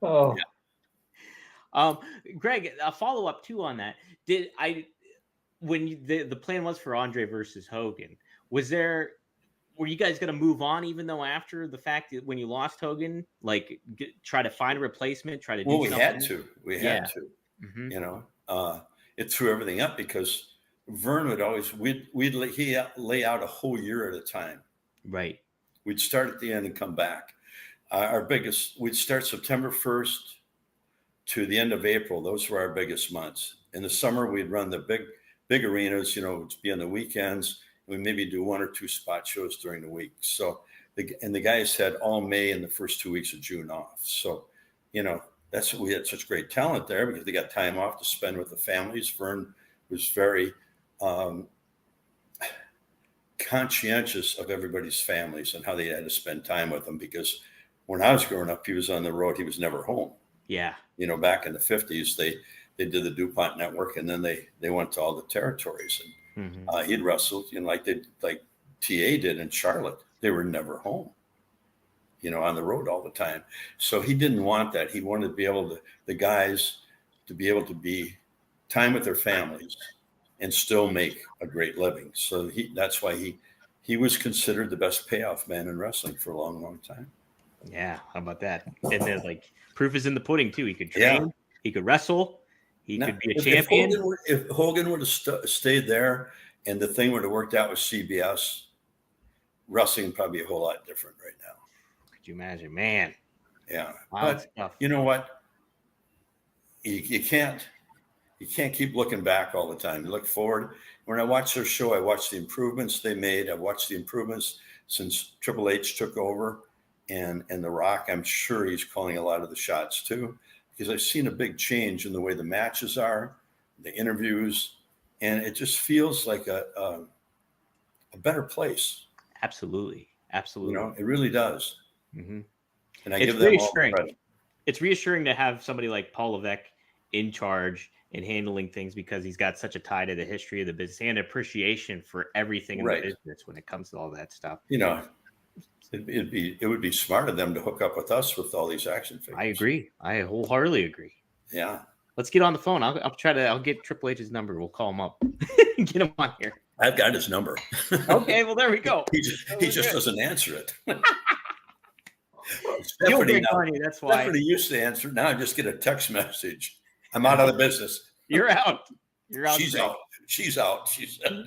Oh, Greg, a follow up too on that. When the plan was for Andre versus Hogan, were you guys going to move on even though after the fact that when you lost Hogan, like try to find a replation, try to do we something? had to, it threw everything up because Vern would always, he'd lay out a whole year at a time. Right. We'd start at the end and come back. We'd start September 1st to the end of April. Those were our biggest months. In the summer, we'd run the big arenas, it'd be on the weekends. We maybe do 1 or 2 spot shows during the week. So, the guys had all May and the first 2 weeks of June off. So, that's what we had such great talent there because they got time off to spend with the families. Vern was very conscientious of everybody's families and how they had to spend time with them because when I was growing up, he was on the road. He was never home. Yeah. Back in the 50s, they did the DuPont network and then they went to all the territories and he'd wrestled, like TA did in Charlotte. They were never home, on the road all the time. So he didn't want that. He wanted to be able the guys to be able to be time with their families and still make a great living. So that's why he was considered the best payoff man in wrestling for a long, long time. Yeah. How about that? And then proof is in the pudding too. He could train, he could wrestle, he could be a champion. If Hogan would have stayed there and the thing would have worked out with CBS, wrestling would probably be a whole lot different right now. Could you imagine, man? Yeah. Wow, but you know what? You can't keep looking back all the time. You look forward. When I watch their show, I watch the improvements they made. I've watched the improvements since Triple H took over and The Rock. I'm sure he's calling a lot of the shots too, because I've seen a big change in the way the matches are, the interviews, and it just feels like a better place. Absolutely. It really does. Mm-hmm. And I give them all credit. It's reassuring to have somebody like Paul Levesque in charge and handling things because he's got such a tie to the history of the business and appreciation for everything in the business when it comes to all that stuff. It would be smart of them to hook up with us with all these action figures. I agree. I wholeheartedly agree. Yeah. Let's get on the phone. I'll get Triple H's number. We'll call him up. Get him on here. I've got his number. Okay, well there we go. He just doesn't answer it. That's why. Stephanie used to answer. Now I just get a text message. I'm out of the business. You're out. She's out. She said.